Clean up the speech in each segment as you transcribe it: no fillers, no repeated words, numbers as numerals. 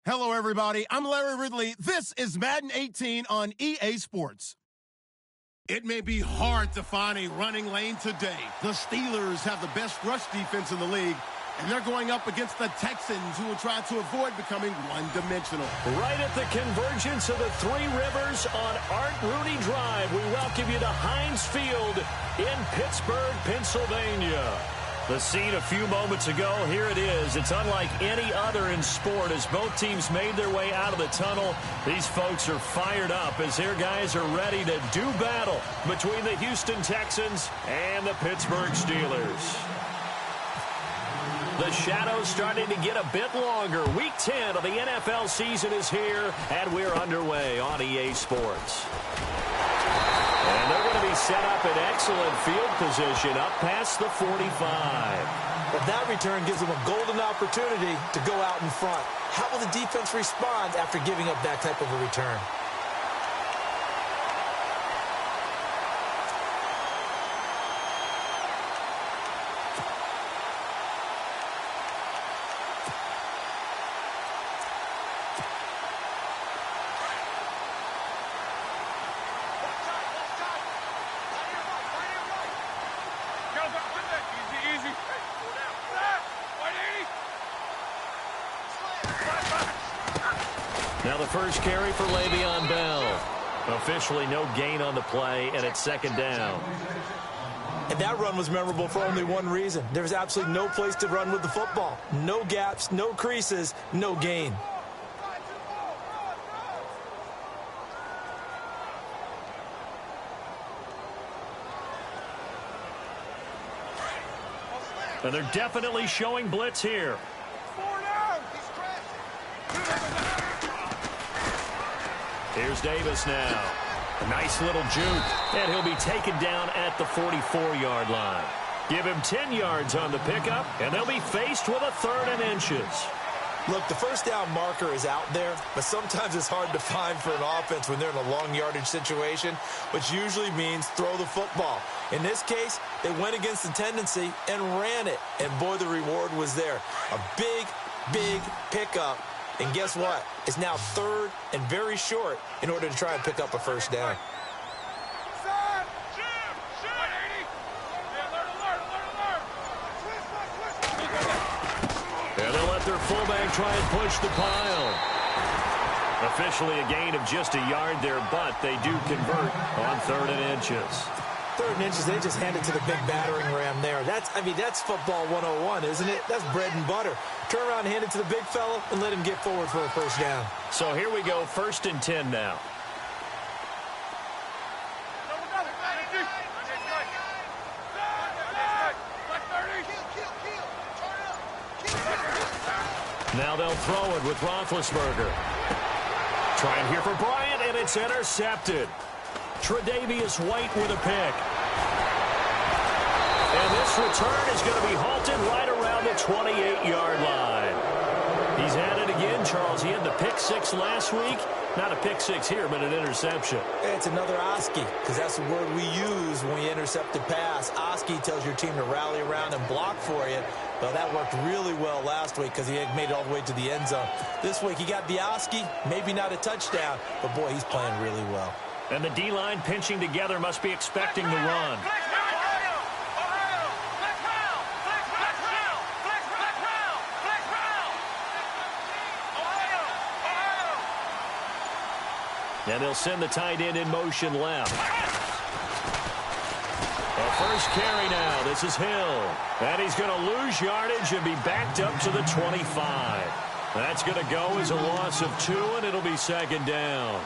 Hello, everybody. I'm Larry Ridley. This is Madden 18 on EA Sports. It may be hard to find a running lane today. The Steelers have the best rush defense in the league, and they're going up against the Texans, who will try to avoid becoming one-dimensional. Right at the convergence of the Three Rivers on Art Rooney Drive, we welcome you to Heinz Field in Pittsburgh, Pennsylvania. The scene a few moments ago, here it is. It's unlike any other in sport as both teams made their way out of the tunnel. These folks are fired up as their guys are ready to do battle between the Houston Texans and the Pittsburgh Steelers. The shadow's starting to get a bit longer. Week 10 of the NFL season is here, and we're underway on EA Sports. And they're going to be set up in excellent field position up past the 45. But that return gives them a golden opportunity to go out in front. How will the defense respond after giving up that type of a return? Now the first carry for Le'Veon Bell. Officially no gain on the play, and it's second down. And that run was memorable for only one reason. There was absolutely no place to run with the football. No gaps, no creases, no gain. And they're definitely showing blitz here. Here's Davis now. A nice little juke. And he'll be taken down at the 44-yard line. Give him 10 yards on the pickup, and they'll be faced with a 3rd and inches. Look, the first down marker is out there, but sometimes it's hard to find for an offense when they're in a long yardage situation, which usually means throw the football. In this case, they went against the tendency and ran it. And boy, the reward was there. A big, big pickup. And guess what? It's now 3rd and very short in order to try and pick up a first down. And they'll let their fullback try and push the pile. Officially a gain of just a yard there, but they do convert on 3rd and inches. 3rd and inches, they just hand it to the big battering ram there. That's football 101, isn't it? That's bread and butter. Turn around and hand it to the big fella and let him get forward for a first down. So here we go, 1st and 10 now. Now they'll throw it with Roethlisberger. Trying here for Bryant, and it's intercepted. Tre'Davious White with a pick. And this return is going to be halted right around the 28-yard line. He's had it again, Charles. He had the pick 6 last week. Not a pick 6 here, but an interception. It's another Oski, because that's the word we use when you intercept a pass. Oski tells your team to rally around and block for you. Well, that worked really well last week because he had made it all the way to the end zone. This week he got the Oski, maybe not a touchdown, but boy, he's playing really well. And the D-line pinching together must be expecting the run. And they'll send the tight end in motion left. The first carry now. This is Hill. And he's going to lose yardage and be backed up to the 25. That's going to go as a loss of 2, and it'll be second down.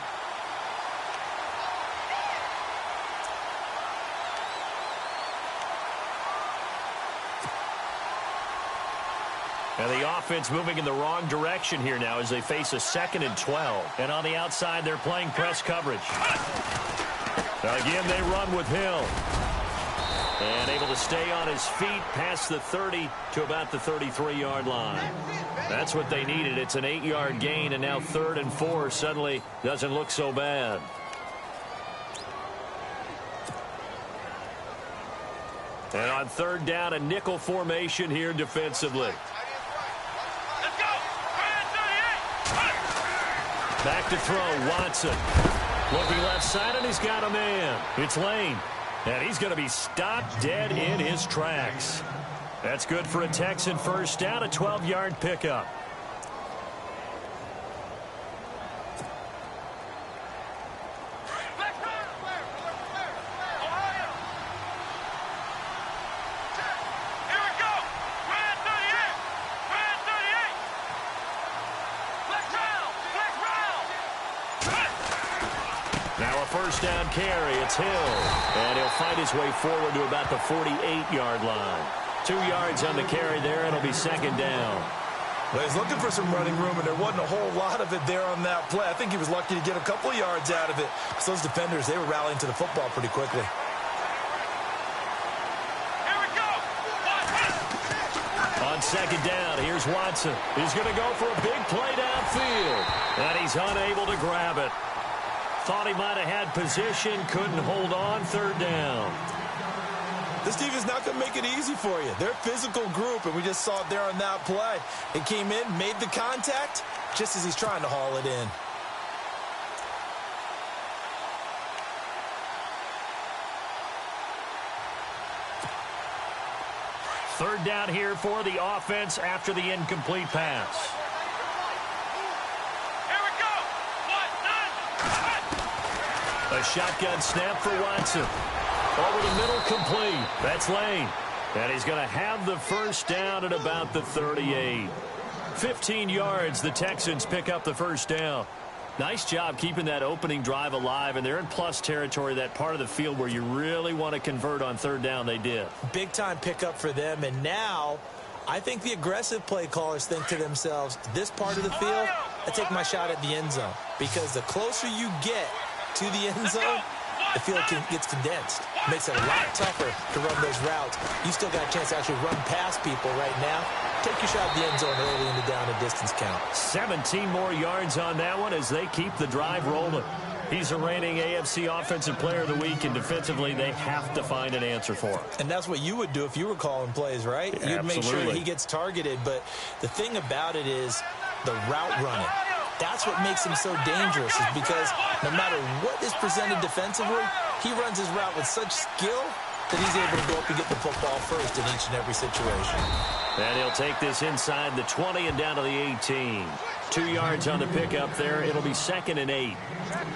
And the offense moving in the wrong direction here now as they face a 2nd and 12. And on the outside, they're playing press coverage. Again, they run with Hill. And able to stay on his feet past the 30 to about the 33-yard line. That's what they needed. It's an 8-yard gain, and now 3rd and 4 suddenly doesn't look so bad. And on 3rd down, a nickel formation here defensively. Let's go! 38! Back to throw, Watson. Looking left side, and he's got a man. It's Lane. And he's going to be stopped dead in his tracks. That's good for a Texan first down, a 12-yard pickup. First down carry, it's Hill. And he'll fight his way forward to about the 48-yard line. 2 yards on the carry there, and it'll be second down. Well, he's looking for some running room, and there wasn't a whole lot of it there on that play. I think he was lucky to get a couple of yards out of it. So those defenders, they were rallying to the football pretty quickly. Here we go. On second down, here's Watson. He's going to go for a big play downfield. And he's unable to grab it. Thought he might have had position, couldn't hold on, third down. This team is not going to make it easy for you. They're a physical group, and we just saw it there on that play. It came in, made the contact, just as he's trying to haul it in. Third down here for the offense after the incomplete pass. A shotgun snap for Watson. Over the middle, complete. That's Lane. And he's going to have the first down at about the 38. 15 yards, the Texans pick up the first down. Nice job keeping that opening drive alive, and they're in plus territory, that part of the field where you really want to convert on third down. They did. Big-time pickup for them, and now I think the aggressive play callers think to themselves, this part of the field, I take my shot at the end zone, because the closer you get to the end zone, the field gets condensed. Makes it a lot tougher to run those routes. You still got a chance to actually run past people right now. Take your shot at the end zone early in the down and distance count. 17 more yards on that one as they keep the drive rolling. He's a reigning AFC Offensive Player of the Week, and defensively they have to find an answer for him. And that's what you would do if you were calling plays, right? Yeah, you'd make sure that he gets targeted. But the thing about it is the route running. That's what makes him so dangerous, is because no matter what is presented defensively, he runs his route with such skill that he's able to go up and get the football first in each and every situation. And he'll take this inside the 20 and down to the 18. 2 yards on the pickup there. It'll be 2nd and 8.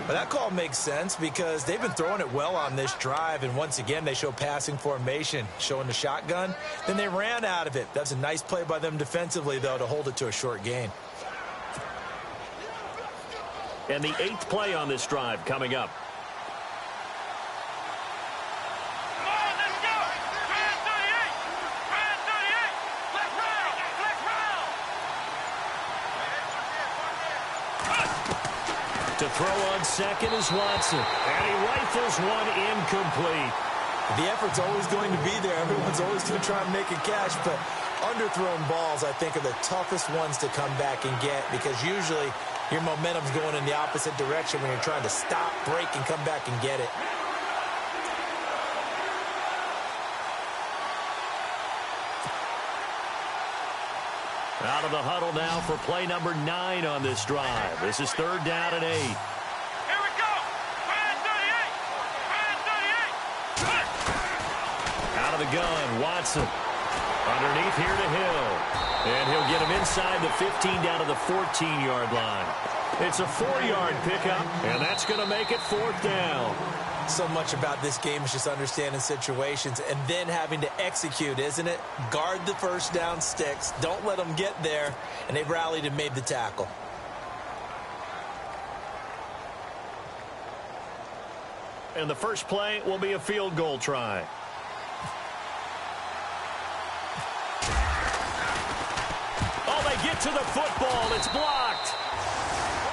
Well, that call makes sense because they've been throwing it well on this drive, and once again they show passing formation, showing the shotgun. Then they ran out of it. That's a nice play by them defensively, though, to hold it to a short gain. And the 8th play on this drive coming up. To throw on second is Watson. And he rifles one incomplete. The effort's always going to be there. Everyone's always going to try and make a catch, but underthrown balls, I think, are the toughest ones to come back and get, because usually your momentum's going in the opposite direction when you're trying to stop, break, and come back and get it. Out of the huddle now for play number 9 on this drive. This is 3rd down and 8. Here we go. Brand 38. Out of the gun, Watson. Underneath here to Hill. And he'll get him inside the 15 down to the 14-yard line. It's a 4-yard pickup, and that's going to make it 4th down. So much about this game is just understanding situations and then having to execute, isn't it? Guard the first down sticks. Don't let them get there. And they've rallied and made the tackle. And the first play will be a field goal try. Oh, they get to the football. It's blocked.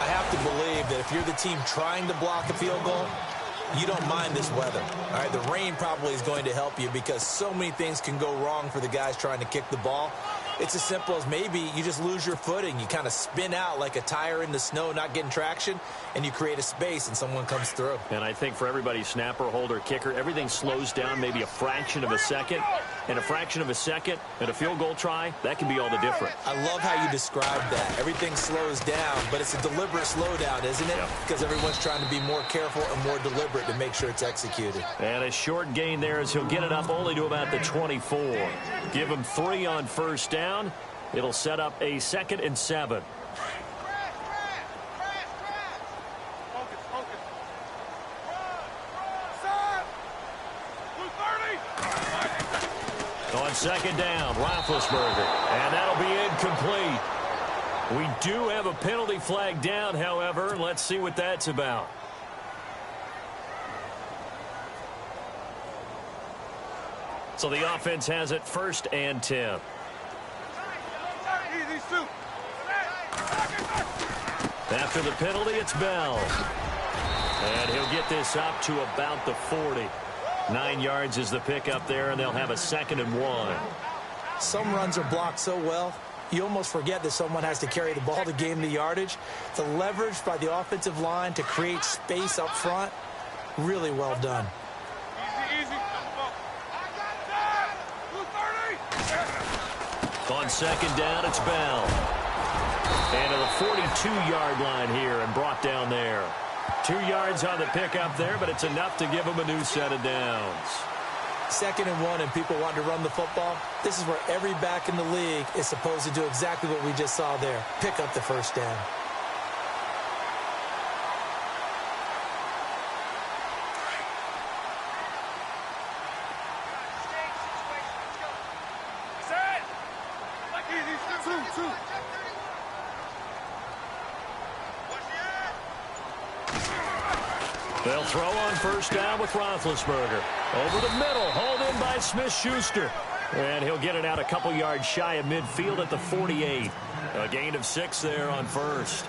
I have to believe that if you're the team trying to block a field goal, you don't mind this weather. All right, the rain probably is going to help you because so many things can go wrong for the guys trying to kick the ball. It's as simple as maybe you just lose your footing. You kind of spin out like a tire in the snow, not getting traction, and you create a space and someone comes through. And I think for everybody, snapper, holder, kicker, everything slows down maybe a fraction of a second. and a fraction of a second and a field goal try, that can be all the difference. I love how you described that. Everything slows down, but it's a deliberate slowdown, isn't it? Yep. Because everyone's trying to be more careful and more deliberate to make sure it's executed. And a short gain there as he'll get it up only to about the 24. Give him 3 on first down. It'll set up a 2nd and 7. On 2nd down, Roethlisberger, and that'll be incomplete. We do have a penalty flag down, however. Let's see what that's about. So the offense has it 1st and 10. After the penalty, it's Bell. And he'll get this up to about the 40. 9 yards is the pickup there, and they'll have a 2nd and 1. Some runs are blocked so well, you almost forget that someone has to carry the ball to gain the yardage. The leverage by the offensive line to create space up front, really well done. On 2nd down, it's Bell. And to the 42-yard line here and brought down there. 2 yards on the pickup there, but it's enough to give them a new set of downs. 2nd and 1 and people want to run the football. This is where every back in the league is supposed to do exactly what we just saw there. Pick up the first down. They'll throw on first down with Roethlisberger. Over the middle, hauled in by Smith-Schuster. And he'll get it out a couple yards shy of midfield at the 48. A gain of 6 there on first.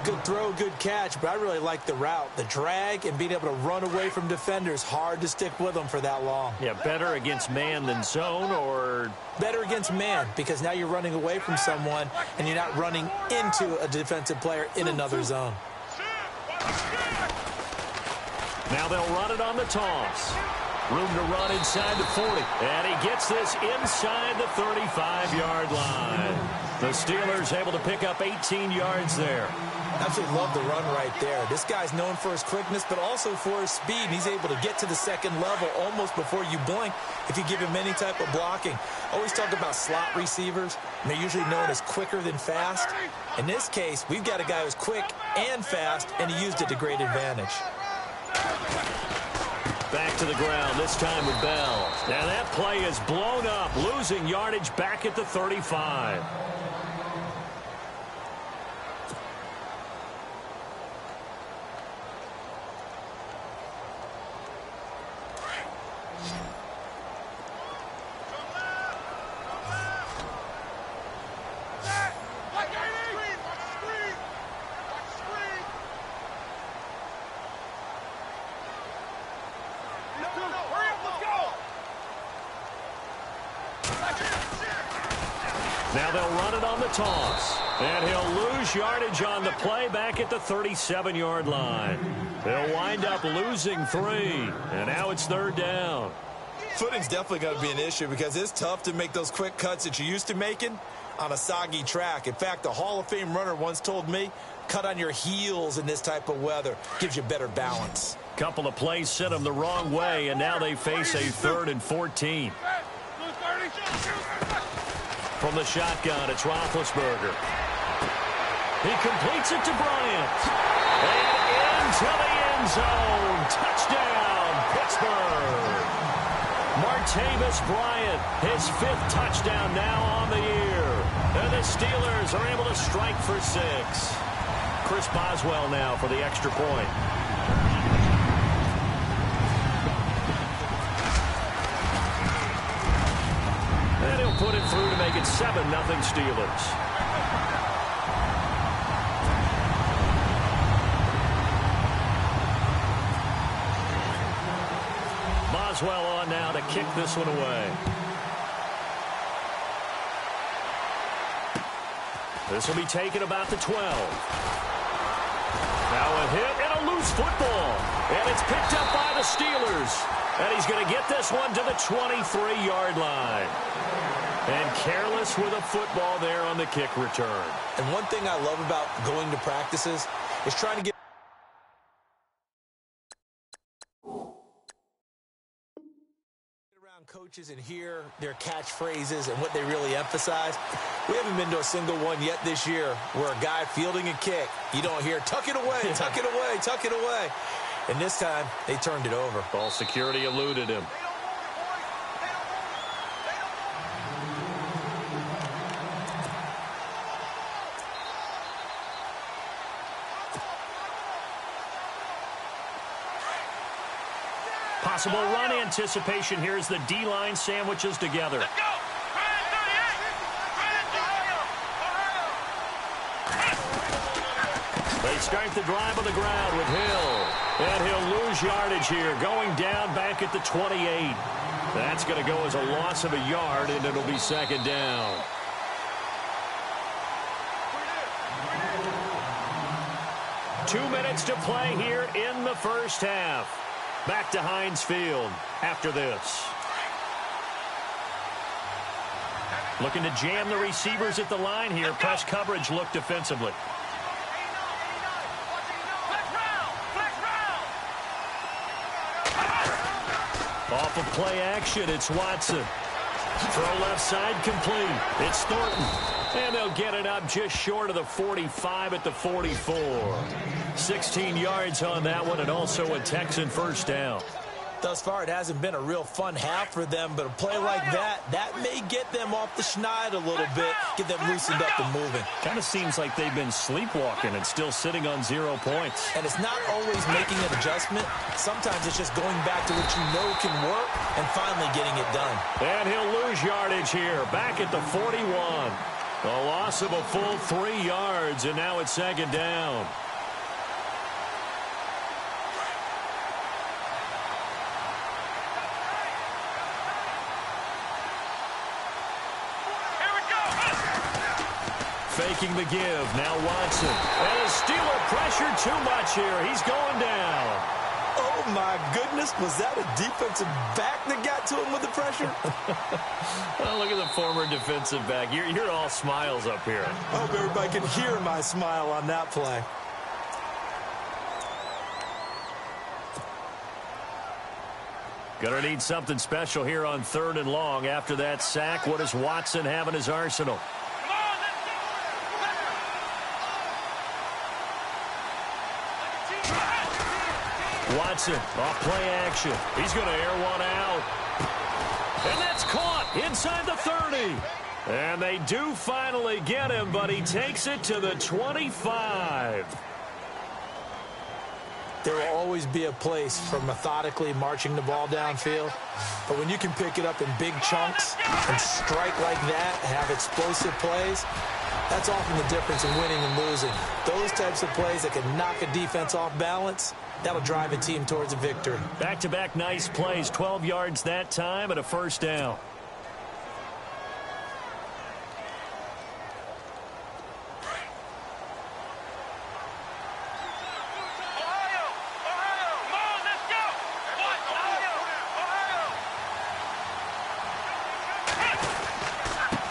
Good throw, good catch, but I really like the route. The drag and being able to run away from defenders. Hard to stick with them for that long. Yeah, better against man than zone, or... Better against man, because now you're running away from someone and you're not running into a defensive player in another zone. Now they'll run it on the toss. Room to run inside the 40. And he gets this inside the 35-yard line. The Steelers able to pick up 18 yards there. Absolutely love the run right there. This guy's known for his quickness, but also for his speed. He's able to get to the 2nd level almost before you blink if you give him any type of blocking. Always talk about slot receivers, and they're usually known as quicker than fast. In this case, we've got a guy who's quick and fast, and he used it to great advantage. Back to the ground, this time with Bell. And that play is blown up, losing yardage back at the 35. Now they'll run it on the toss. And he'll lose yardage on the play back at the 37-yard line. They'll wind up losing 3. And now it's 3rd down. Footing's definitely going to be an issue because it's tough to make those quick cuts that you're used to making on a soggy track. In fact, a Hall of Fame runner once told me, cut on your heels in this type of weather. Gives you better balance. Couple of plays sent them the wrong way, and now they face a 3rd and 14. From the shotgun, it's Roethlisberger. He completes it to Bryant. And into the end zone. Touchdown, Pittsburgh. Martavis Bryant, his 5th touchdown now on the year. And the Steelers are able to strike for 6. Chris Boswell now for the extra point. And he'll put it through to make it 7-0 Steelers. Boswell on now to kick this one away. This will be taken about the 12. Now a hit and a loose football. And it's picked up by the Steelers. And he's going to get this one to the 23-yard line. And careless with a football there on the kick return. And one thing I love about going to practices is trying to get around coaches and hear their catchphrases and what they really emphasize. We haven't been to a single one yet this year where a guy fielding a kick, you don't hear, tuck it away, tuck it away, tuck it away. And this time, they turned it over. Ball security eluded him. Possible run anticipation here as the D-line sandwiches together. Let's go. They start the drive on the ground with Hill. And he'll lose yardage here, going down back at the 28. That's going to go as a loss of a yard, and it'll be second down. Two minutes to play here in the first half. Back to Heinz Field after this. Looking to jam the receivers at the line here. Press coverage look defensively. Off of play action, it's Watson. Throw left side complete. It's Thornton. And they'll get it up just short of the 45 at the 44. 16 yards on that one, and also a Texan first down. Thus far, it hasn't been a real fun half for them, but a play like that may get them off the schneid a little bit, get them loosened up and moving. Kind of seems like they've been sleepwalking and still sitting on 0 points. And it's not always making an adjustment. Sometimes it's just going back to what you know can work and finally getting it done. And he'll lose yardage here, back at the 41. A loss of a full 3 yards, and now it's second down. Faking the give. Now Watson. And a Steeler pressure too much here. He's going down. Oh, my goodness. Was that a defensive back that got to him with the pressure? Well, look at the former defensive back. You're all smiles up here. I hope everybody can hear my smile on that play. Gonna need something special here on 3rd and long. After that sack, what does Watson have in his arsenal? Watson off play action. He's going to air one out. And that's caught inside the 30. And they do finally get him, but he takes it to the 25. There will always be a place for methodically marching the ball downfield. But when you can pick it up in big chunks and strike like that, have explosive plays, that's often the difference in winning and losing. Those types of plays that can knock a defense off balance, that'll drive a team towards a victory. Back-to-back nice plays, 12 yards that time and a first down.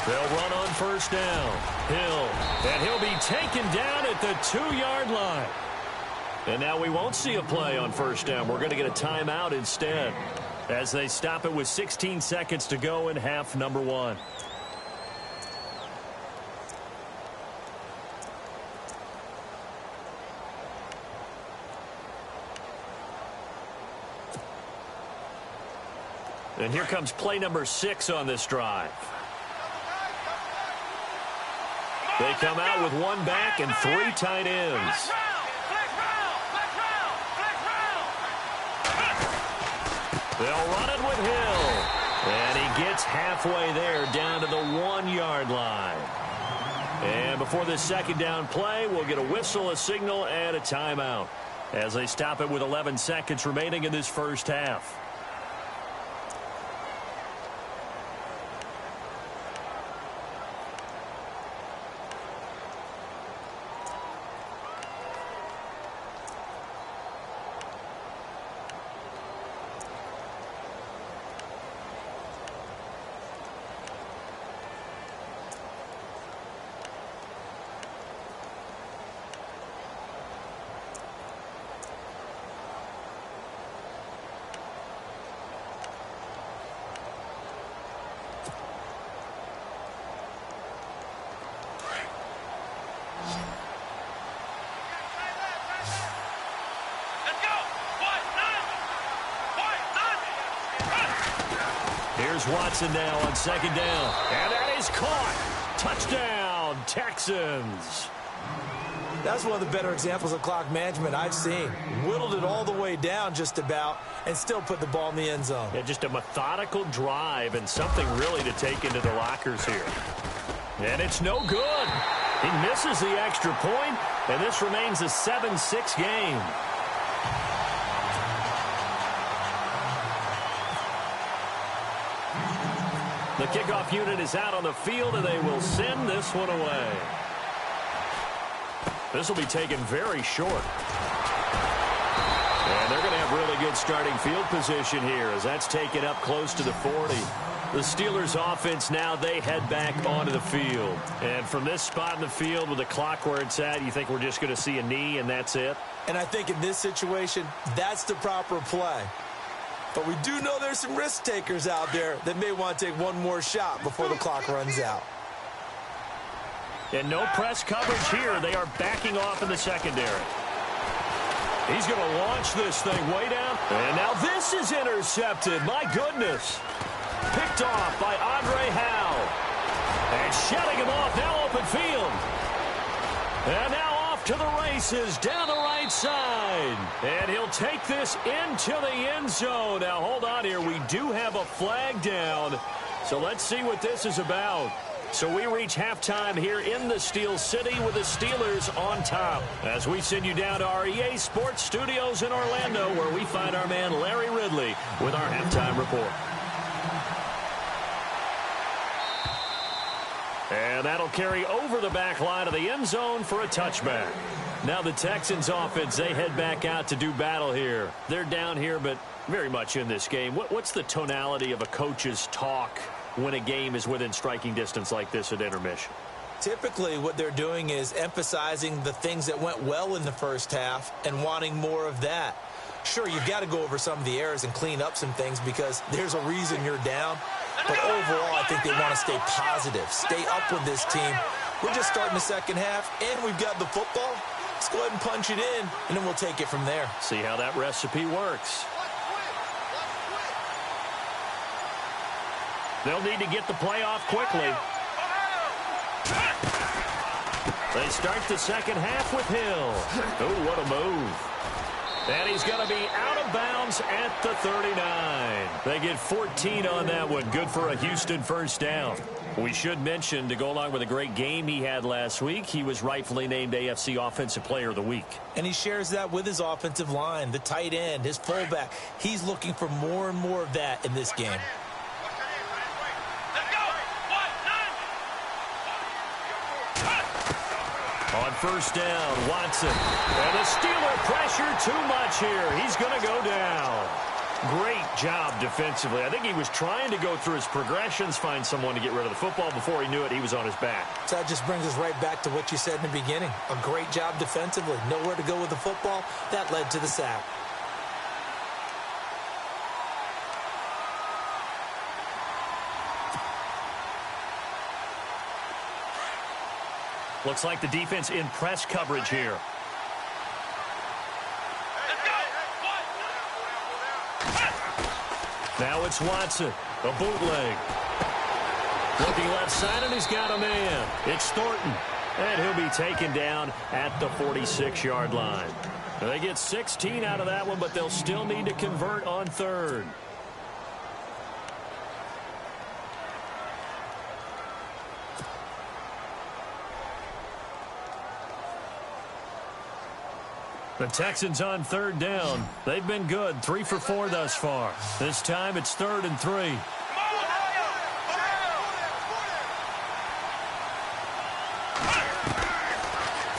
They'll run on first down. Hill. And he'll be taken down at the 2-yard line. And now we won't see a play on first down. We're going to get a timeout instead as they stop it with 16 seconds to go in half number 1. And here comes play number 6 on this drive. They come out with 1 back and 3 tight ends. They'll run it with Hill. And he gets halfway there down to the 1-yard line. And before this second down play, we'll get a whistle, a signal, and a timeout as they stop it with 11 seconds remaining in this first half. Here's Watson now on second down. And that is caught. Touchdown, Texans. That's one of the better examples of clock management I've seen. Whittled it all the way down just about and still put the ball in the end zone. Yeah, just a methodical drive and something really to take into the lockers here. And it's no good. He misses the extra point, and this remains a 7-6 game. The kickoff unit is out on the field, and they will send this one away. This will be taken very short. And they're going to have really good starting field position here as that's taken up close to the 40. The Steelers offense now, they head back onto the field. And from this spot in the field with the clock where it's at, you think we're just going to see a knee and that's it? And I think in this situation, that's the proper play. But we do know there's some risk takers out there that may want to take one more shot before the clock runs out. And no press coverage here. They are backing off in the secondary. He's going to launch this thing way down. And now this is intercepted. My goodness. Picked off by Andre Howe. And shutting him off now open field. And now off to the races down the right side. And he'll take this into the end zone. Now hold on here. We do have a flag down. So let's see what this is about. So we reach halftime here in the Steel City with the Steelers on top. As we send you down to our EA Sports Studios in Orlando, where we find our man Larry Ridley with our halftime report. And that'll carry over the back line of the end zone for a touchback. Now the Texans offense, they head back out to do battle here. They're down here, but very much in this game. What's the tonality of a coach's talk when a game is within striking distance like this at intermission? Typically, what they're doing is emphasizing the things that went well in the first half and wanting more of that. Sure, you've got to go over some of the errors and clean up some things because there's a reason you're down. But overall, I think they want to stay positive, stay up with this team. We're just starting the second half, and we've got the football. Let's go ahead and punch it in, and then we'll take it from there. See how that recipe works. They'll need to get the play off quickly. They start the second half with Hill. Oh, what a move. And he's going to be out of bounds at the 39. They get 14 on that one. Good for a Houston first down. We should mention, to go along with a great game he had last week, he was rightfully named AFC Offensive Player of the Week. And he shares that with his offensive line, the tight end, his fullback. He's looking for more and more of that in this game. On first down, Watson. And the Steeler pressure too much here. He's going to go down. Great job defensively. I think he was trying to go through his progressions, find someone to get rid of the football. Before he knew it, he was on his back. So that just brings us right back to what you said in the beginning. A great job defensively. Nowhere to go with the football. That led to the sack. Looks like the defense in press coverage here. Now it's Watson, a bootleg. Looking left side, and he's got a man. It's Thornton, and he'll be taken down at the 46-yard line. They get 16 out of that one, but they'll still need to convert on third. The Texans on third down. They've been good, 3 for 4 thus far. This time it's 3rd and 3.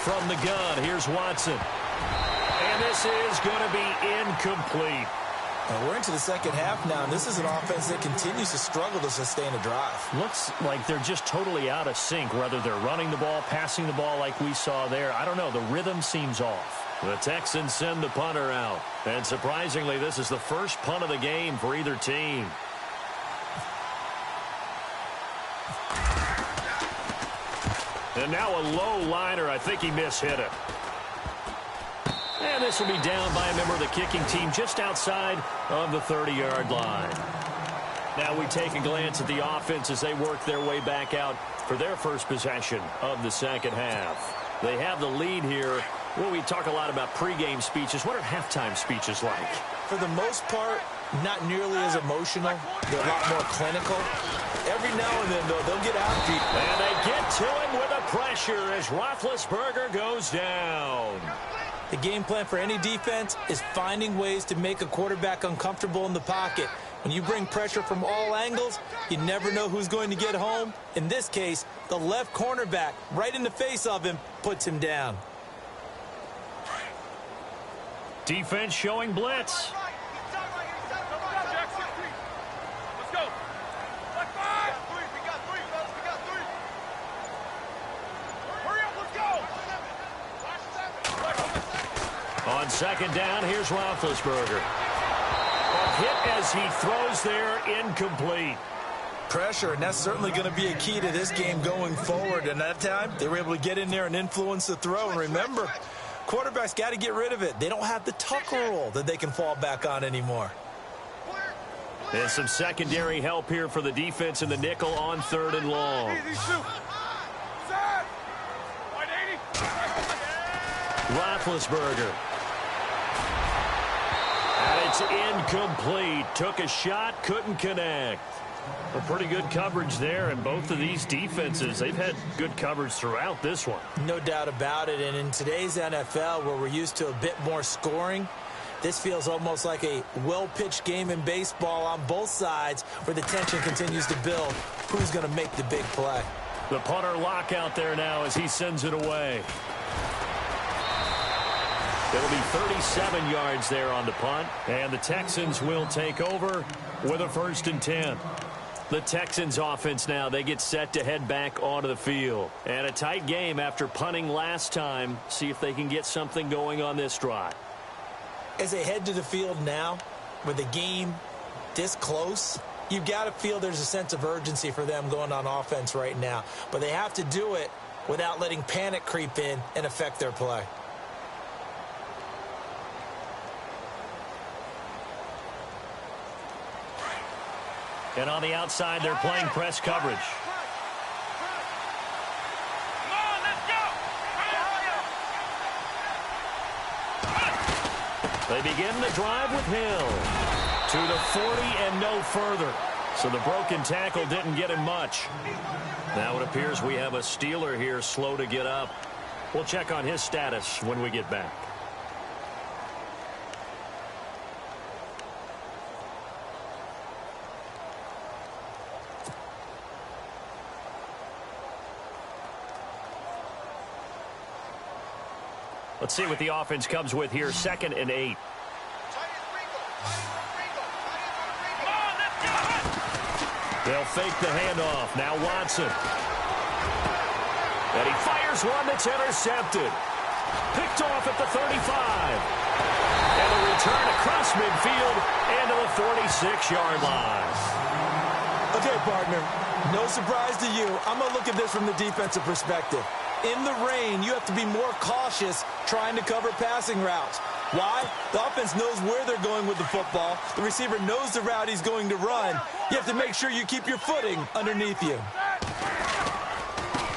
From the gun, here's Watson. And this is going to be incomplete. And we're into the second half now, and this is an offense that continues to struggle to sustain a drive. Looks like they're just totally out of sync, whether they're running the ball, passing the ball like we saw there. I don't know. The rhythm seems off. The Texans send the punter out. And surprisingly, this is the first punt of the game for either team. And now a low liner. I think he mishit it. And this will be down by a member of the kicking team just outside of the 30-yard line. Now we take a glance at the offense as they work their way back out for their first possession of the second half. They have the lead here. Well, we talk a lot about pregame speeches. What are halftime speeches like? For the most part, not nearly as emotional. They're a lot more clinical. Every now and then, though, they'll get after you. And they get to him with the pressure as Roethlisberger goes down. The game plan for any defense is finding ways to make a quarterback uncomfortable in the pocket. When you bring pressure from all angles, you never know who's going to get home. In this case, the left cornerback, right in the face of him, puts him down. Defense showing blitz. On second down, here's Roethlisberger. A hit as he throws there, incomplete. Pressure, and that's certainly going to be a key to this game going forward. And that time, they were able to get in there and influence the throw. And remember, quarterbacks got to get rid of it. They don't have the tuck rule that they can fall back on anymore. There's some secondary help here for the defense in the nickel on 3rd and long. Roethlisberger. And it's incomplete. Took a shot, couldn't connect. A pretty good coverage there, and both of these defenses, they've had good coverage throughout this one. No doubt about it, and in today's NFL, where we're used to a bit more scoring, this feels almost like a well-pitched game in baseball on both sides where the tension continues to build. Who's going to make the big play? The punter lock out there now as he sends it away. It'll be 37 yards there on the punt, and the Texans will take over with a 1st and 10. The Texans offense now, they get set to head back onto the field. And a tight game after punting last time. See if they can get something going on this drive. As they head to the field now, with the game this close, you've got to feel there's a sense of urgency for them going on offense right now. But they have to do it without letting panic creep in and affect their play. And on the outside, they're playing press coverage. They begin the drive with Hill. To the 40 and no further. So the broken tackle didn't get him much. Now it appears we have a Steeler here slow to get up. We'll check on his status when we get back. Let's see what the offense comes with here. 2nd and 8. They'll fake the handoff. Now Watson. And he fires one that's intercepted. Picked off at the 35. And a return across midfield and to the 46-yard line. Okay, partner, no surprise to you. I'm going to look at this from the defensive perspective. In the rain, you have to be more cautious trying to cover passing routes. Why? The offense knows where they're going with the football. The receiver knows the route he's going to run. You have to make sure you keep your footing underneath you.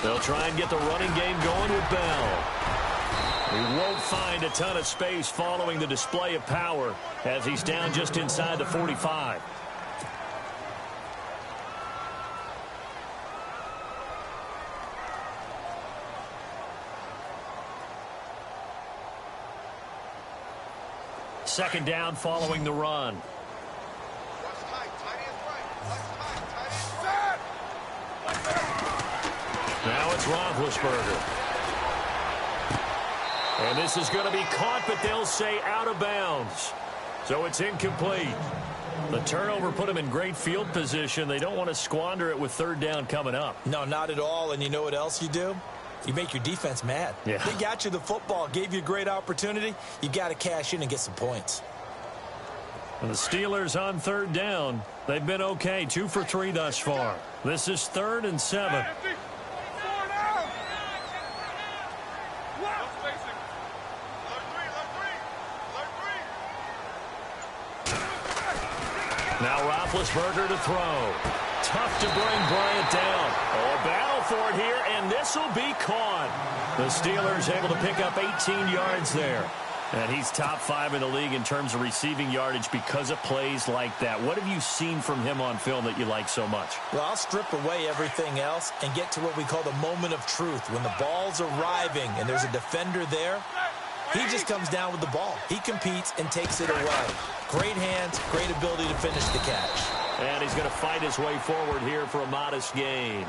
They'll try and get the running game going with Bell. He won't find a ton of space following the display of power as he's down just inside the 45. Second down following the run. Now it's Roethlisberger. And this is going to be caught, but they'll say out of bounds. So it's incomplete. The turnover put them in great field position. They don't want to squander it with 3rd down coming up. No, not at all. And you know what else you do? You make your defense mad. Yeah. They got you the football, gave you a great opportunity. You got to cash in and get some points. And the Steelers on 3rd down. They've been okay, 2 for 3 thus far. This is 3rd and 7. Now Roethlisberger to throw. Tough to bring Bryant down. Oh, a battle for it here, and this will be caught. The Steelers able to pick up 18 yards there. And he's top 5 in the league in terms of receiving yardage because of plays like that. What have you seen from him on film that you like so much? Well, I'll strip away everything else and get to what we call the moment of truth. When the ball's arriving and there's a defender there, he just comes down with the ball. He competes and takes it away. Great hands, great ability to finish the catch. And he's going to fight his way forward here for a modest gain.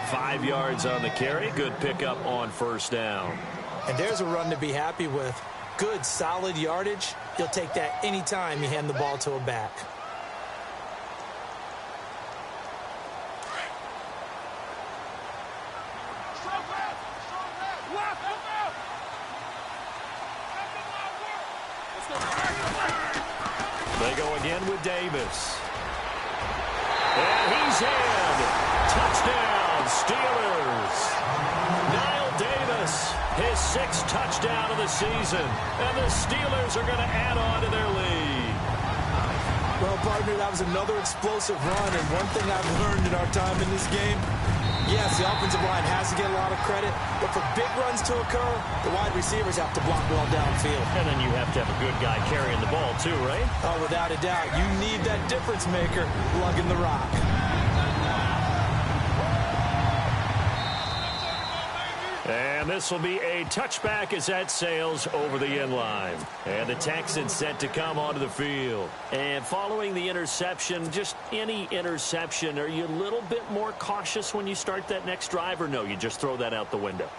5 yards on the carry. Good pickup on first down. And there's a run to be happy with. Good, solid yardage. He'll take that anytime you hand the ball to a back. They go again with Davis. And he's in. Touchdown, Steelers. Niall Davis, his 6th touchdown of the season. And the Steelers are going to add on to their lead. Well, partner, that was another explosive run. And one thing I've learned in our time in this game, yes, the offensive line has to get a lot of credit. But for big runs to occur, the wide receivers have to block well downfield. And then you have to have a good guy carrying the ball too, right? Oh, without a doubt. You need that difference maker lugging the rock. And this will be a touchback as that sails over the end line. And the Texans set to come onto the field. And following the interception, just any interception, are you a little bit more cautious when you start that next drive, or no, you just throw that out the window?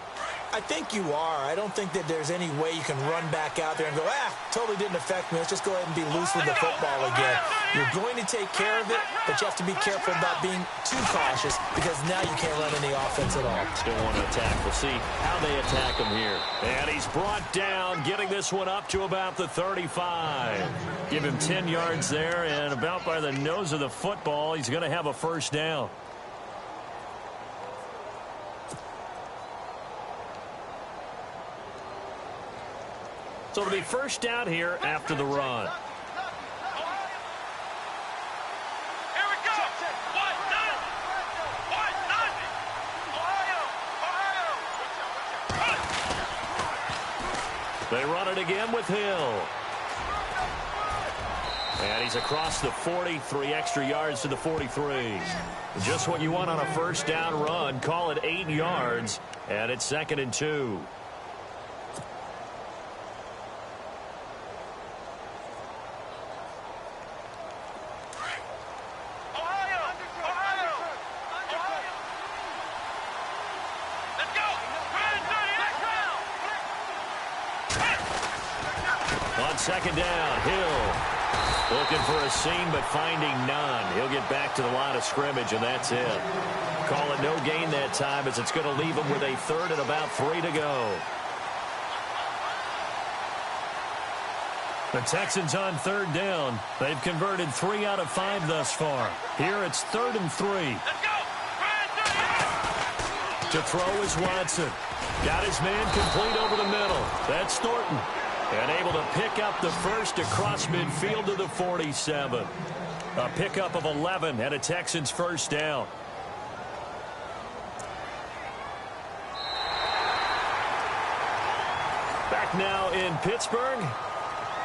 I think you are. I don't think that there's any way you can run back out there and go, totally didn't affect me. Let's just go ahead and be loose with the football again. You're going to take care of it, but you have to be careful about being too cautious because now you can't run any offense at all. Still want to attack. We'll see how they attack him here. And he's brought down, getting this one up to about the 35. Give him 10 yards there, and about by the nose of the football, he's going to have a first down. So it'll be first down here after the run. Here we go. Wide none. Wide none. Ohio. They run it again with Hill. And he's across the 40, 3 extra yards to the 43. Just what you want on a first down run. Call it 8 yards, and it's 2nd and 2. On 2nd down, Hill looking for a seam but finding none. He'll get back to the line of scrimmage, and that's it. Call it no gain that time as it's going to leave him with a 3rd and about 3 to go. The Texans on 3rd down. They've converted 3 out of 5 thus far. Here it's 3rd and 3. To throw is Watson. Got his man complete over the middle. That's Thornton. And able to pick up the first across midfield to the 47. A pickup of 11 and a Texans first down. Back now in Pittsburgh.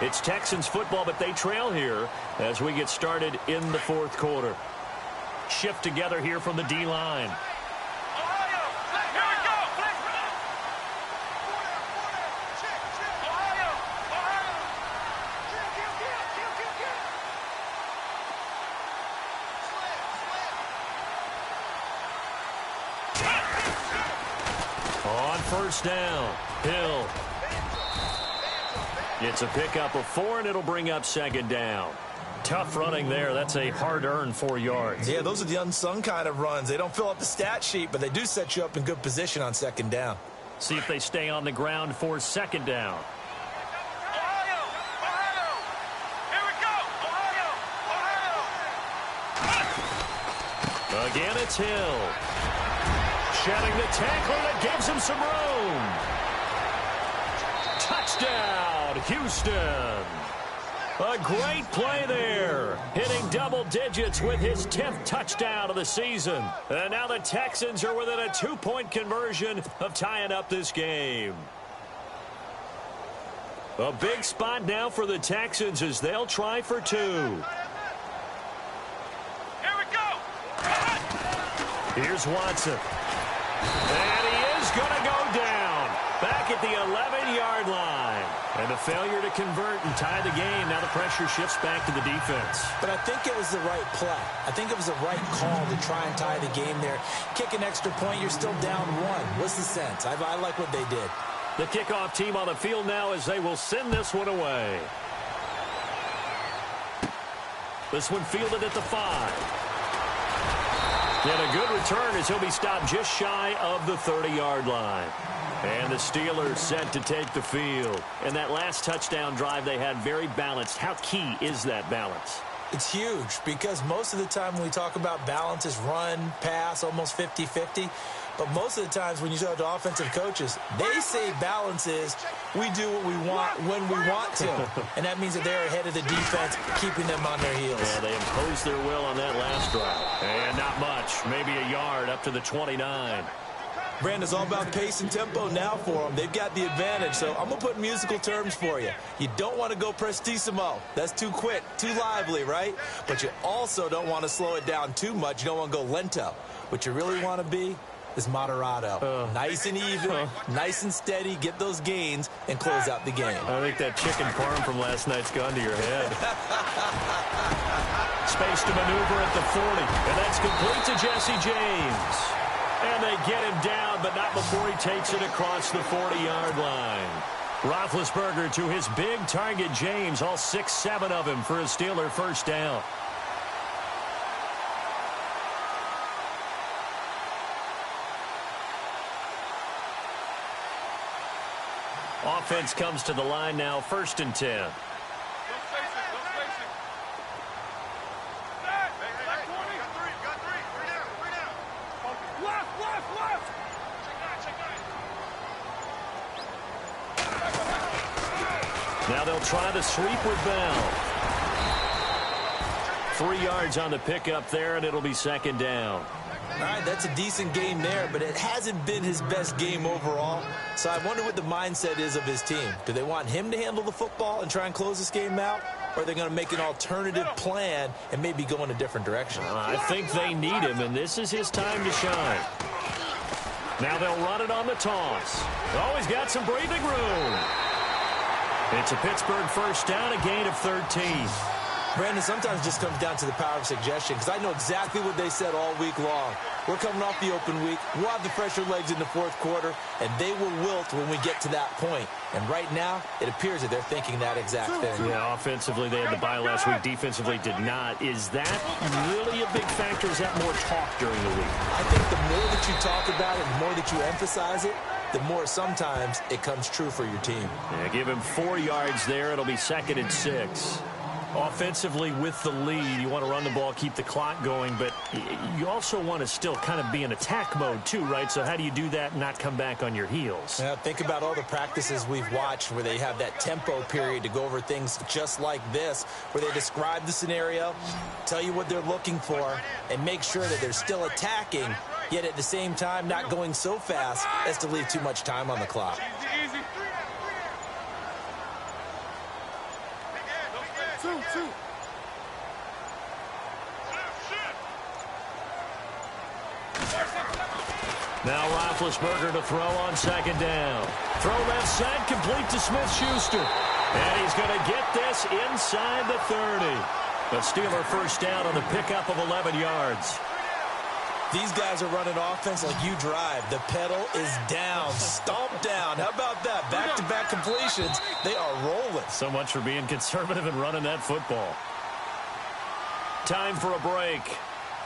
It's Texans football, but they trail here as we get started in the 4th quarter. Shift together here from the D-line. On first down, Hill. It's a pickup of 4, and it'll bring up 2nd down. Tough running there. That's a hard-earned 4 yards. Yeah, those are the unsung kind of runs. They don't fill up the stat sheet, but they do set you up in good position on 2nd down. See if they stay on the ground for 2nd down. Again, it's Hill. Shedding the tackler that gives him some room. Touchdown, Houston. A great play there, hitting double digits with his 10th touchdown of the season. And now the Texans are within a 2-point conversion of tying up this game. A big spot now for the Texans as they'll try for 2. Here we go. Here's Watson. And he is going to go down back at the 11-yard line. And a failure to convert and tie the game. Now the pressure shifts back to the defense. But I think it was the right play. I think it was the right call to try and tie the game there. Kick an extra point, you're still down 1. What's the sense? I like what they did. The kickoff team on the field now as they will send this one away. This one fielded at the 5. And a good return as he'll be stopped just shy of the 30-yard line. And the Steelers set to take the field. And that last touchdown drive they had very balanced. How key is that balance? It's huge because most of the time when we talk about balance is run, pass, almost 50-50. But most of the times when you talk to offensive coaches, they say balance is we do what we want when we want to. And that means that they're ahead of the defense, keeping them on their heels. Yeah, they imposed their will on that last drive. And not much, maybe a yard up to the 29. Brandon, it's all about pace and tempo now for them. They've got the advantage, so I'm going to put musical terms for you. You don't want to go prestissimo. That's too quick, too lively, right? But you also don't want to slow it down too much. You don't want to go lento. What you really want to be is moderato. Nice and even, nice and steady, get those gains, and close out the game. I think that chicken parm from last night's gone to your head. Space to maneuver at the 40, and that's complete to Jesse James. And they get him down, but not before he takes it across the 40-yard line. Roethlisberger to his big target, James, all 6-7 of him for a Steeler first down. Offense comes to the line now, 1st and 10. Now they'll try the sweep with Bell. 3 yards on the pickup there, and it'll be 2nd down. All right, that's a decent game there, but it hasn't been his best game overall. So I wonder what the mindset is of his team. Do they want him to handle the football and try and close this game out? Or are they going to make an alternative plan and maybe go in a different direction? I think they need him, and this is his time to shine. Now they'll run it on the toss. Oh, he's got some breathing room. It's a Pittsburgh first down, a gain of 13. Brandon, sometimes it just comes down to the power of suggestion because I know exactly what they said all week long. We're coming off the open week. We'll have the fresher legs in the 4th quarter, and they will wilt when we get to that point. And right now, it appears that they're thinking that exact thing. Yeah, offensively, they had the bye last week. Defensively, did not. Is that really a big factor? Is that more talk during the week? I think the more that you talk about it, the more that you emphasize it, the more sometimes it comes true for your team. Yeah, give him 4 yards there. It'll be 2nd and 6. Offensively with the lead, you want to run the ball, keep the clock going, but you also want to still kind of be in attack mode too, right? So how do you do that and not come back on your heels? Yeah, think about all the practices we've watched where they have that tempo period to go over things just like this, where they describe the scenario, tell you what they're looking for, and make sure that they're still attacking, yet at the same time not going so fast as to leave too much time on the clock. Now Roethlisberger to throw on 2nd down. Throw left side, complete to Smith-Schuster. And he's going to get this inside the 30. The Steeler first down on the pickup of 11 yards. These guys are running offense like you drive. The pedal is down, stomped down. How about that? Back-to-back completions. They are rolling. So much for being conservative and running that football. Time for a break.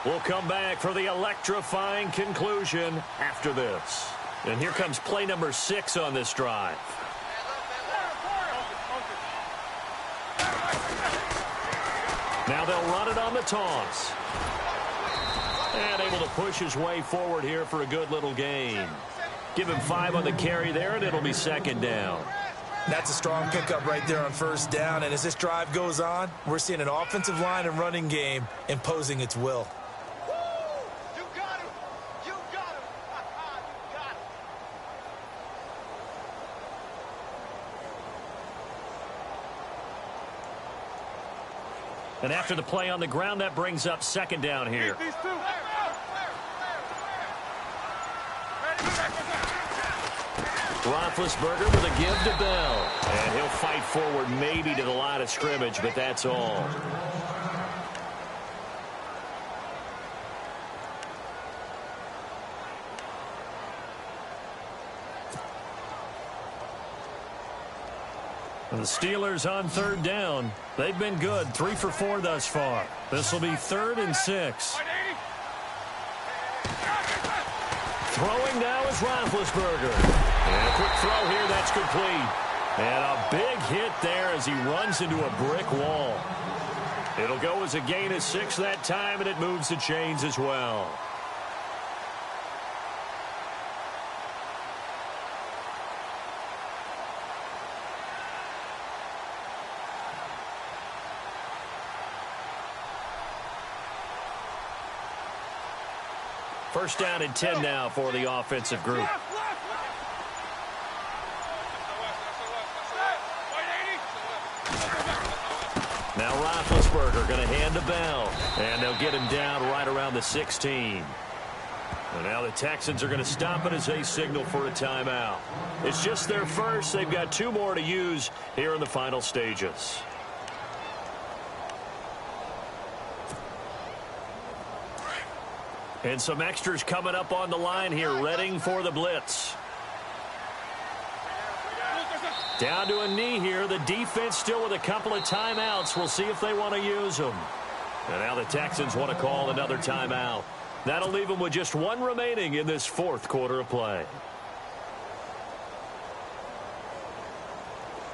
We'll come back for the electrifying conclusion after this. And here comes play number 6 on this drive. Now they'll run it on the toss. And able to push his way forward here for a good little gain. Give him 5 on the carry there, and it'll be 2nd down. That's a strong pickup right there on first down. And as this drive goes on, we're seeing an offensive line and running game imposing its will. You got him. You got him. You got him. And after the play on the ground, that brings up second down here. These two. Roethlisberger with a give to Bell. And he'll fight forward maybe to the line of scrimmage, but that's all. The Steelers on third down. They've been good, 3 for 4 thus far. This will be 3rd and 6. Throwing now is Roethlisberger. And a quick throw here, that's complete. And a big hit there as he runs into a brick wall. It'll go as a gain of 6 that time, and it moves the chains as well. First down and 10 now for the offensive group. Now Roethlisberger going to hand to Bell. And they'll get him down right around the 16. And now the Texans are going to stop it as they signal for a timeout. It's just their first. They've got 2 more to use here in the final stages. And some extras coming up on the line here, readying for the blitz. Down to a knee here. The defense still with a couple of timeouts. We'll see if they want to use them. And now the Texans want to call another timeout. That'll leave them with just 1 remaining in this 4th quarter of play.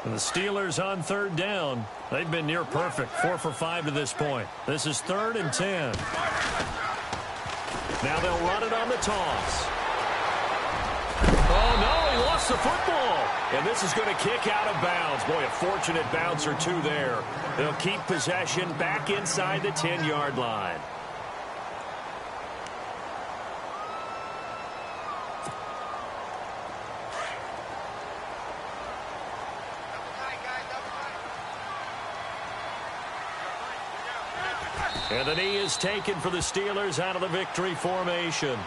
And the Steelers on third down. They've been near perfect, 4 for 5 to this point. This is 3rd and 10. Now they'll run it on the toss. Oh, no, he lost the football. And this is going to kick out of bounds. Boy, a fortunate bounce or 2 there. They'll keep possession back inside the 10-yard line. And the knee is taken for the Steelers out of the victory formation.